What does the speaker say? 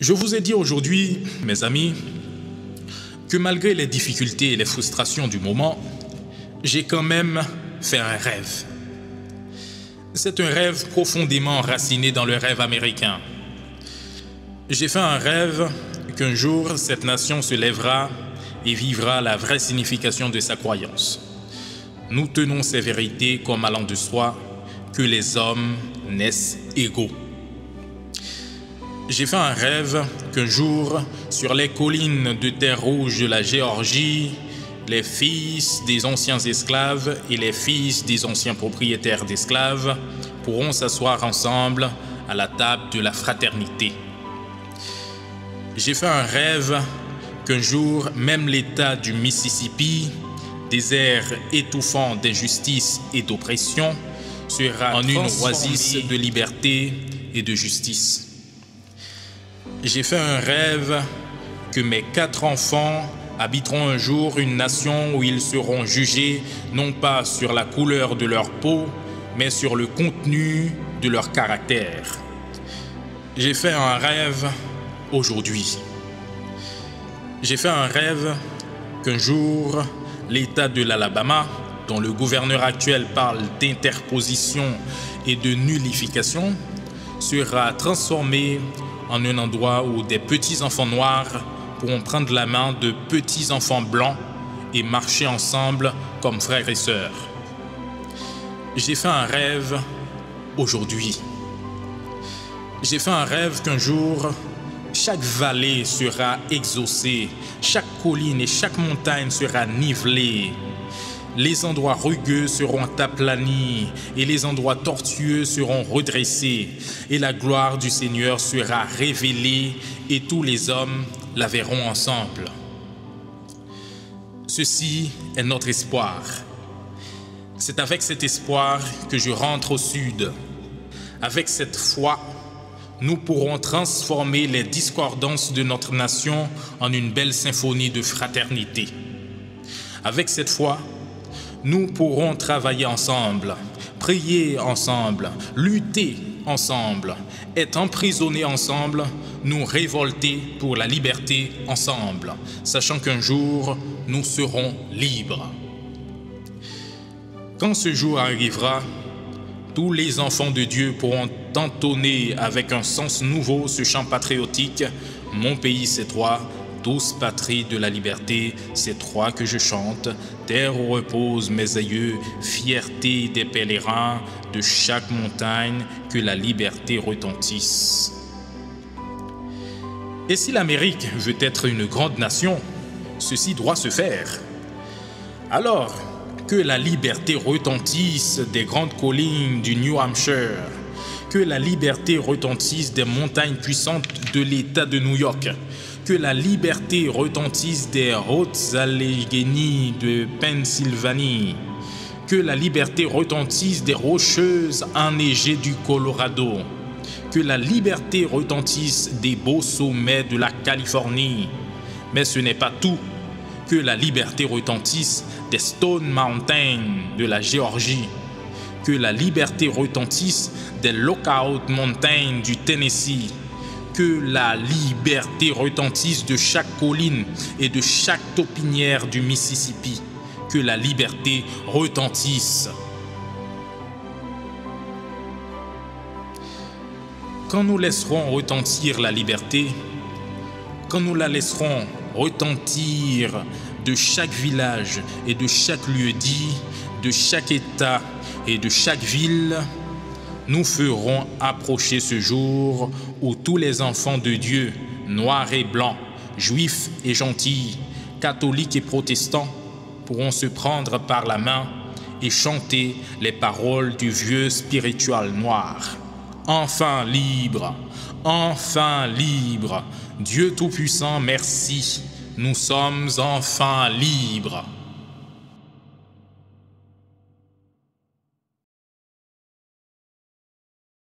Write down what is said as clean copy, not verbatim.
Je vous ai dit aujourd'hui, mes amis, que malgré les difficultés et les frustrations du moment, j'ai quand même fait un rêve. C'est un rêve profondément enraciné dans le rêve américain. J'ai fait un rêve qu'un jour, cette nation se lèvera et vivra la vraie signification de sa croyance. Nous tenons ces vérités comme allant de soi, que les hommes naissent égaux. J'ai fait un rêve qu'un jour, sur les collines de terre rouge de la Géorgie, les fils des anciens esclaves et les fils des anciens propriétaires d'esclaves pourront s'asseoir ensemble à la table de la fraternité. J'ai fait un rêve qu'un jour, même l'État du Mississippi, désert étouffant d'injustice et d'oppression, sera en une oasis de liberté et de justice. J'ai fait un rêve que mes 4 enfants habiteront un jour une nation où ils seront jugés non pas sur la couleur de leur peau, mais sur le contenu de leur caractère. J'ai fait un rêve aujourd'hui. J'ai fait un rêve qu'un jour, l'État de l'Alabama, dont le gouverneur actuel parle d'interposition et de nullification, sera transformé en un endroit où des petits enfants noirs pourront prendre la main de petits enfants blancs et marcher ensemble comme frères et sœurs. J'ai fait un rêve aujourd'hui. J'ai fait un rêve qu'un jour, chaque vallée sera exaucée, chaque colline et chaque montagne sera nivelée. Les endroits rugueux seront aplanis et les endroits tortueux seront redressés. Et la gloire du Seigneur sera révélée et tous les hommes la verront ensemble. Ceci est notre espoir. C'est avec cet espoir que je rentre au sud. Avec cette foi, nous pourrons transformer les discordances de notre nation en une belle symphonie de fraternité. Avec cette foi, nous pourrons travailler ensemble, prier ensemble, lutter ensemble, être emprisonnés ensemble, nous révolter pour la liberté ensemble, sachant qu'un jour, nous serons libres. Quand ce jour arrivera, tous les enfants de Dieu pourront entonner avec un sens nouveau ce chant patriotique « Mon pays, c'est toi ». Tous patries de la liberté, c'est toi que je chante, terre où reposent mes aïeux, fierté des pèlerins, de chaque montagne, que la liberté retentisse. Et si l'Amérique veut être une grande nation, ceci doit se faire. Alors, que la liberté retentisse des grandes collines du New Hampshire, que la liberté retentisse des montagnes puissantes de l'État de New York, que la liberté retentisse des Hautes-Alleghenies de Pennsylvanie, que la liberté retentisse des rocheuses enneigées du Colorado, que la liberté retentisse des beaux sommets de la Californie. Mais ce n'est pas tout, que la liberté retentisse des Stone Mountains de la Géorgie, que la liberté retentisse des Lookout Mountains du Tennessee, que la liberté retentisse de chaque colline et de chaque taupinière du Mississippi, que la liberté retentisse. Quand nous laisserons retentir la liberté, quand nous la laisserons retentir de chaque village et de chaque lieu-dit, de chaque État et de chaque ville, nous ferons approcher ce jour où tous les enfants de Dieu, noirs et blancs, juifs et gentils, catholiques et protestants, pourront se prendre par la main et chanter les paroles du vieux spiritual noir. Enfin libre, Dieu Tout-Puissant, merci, nous sommes enfin libres.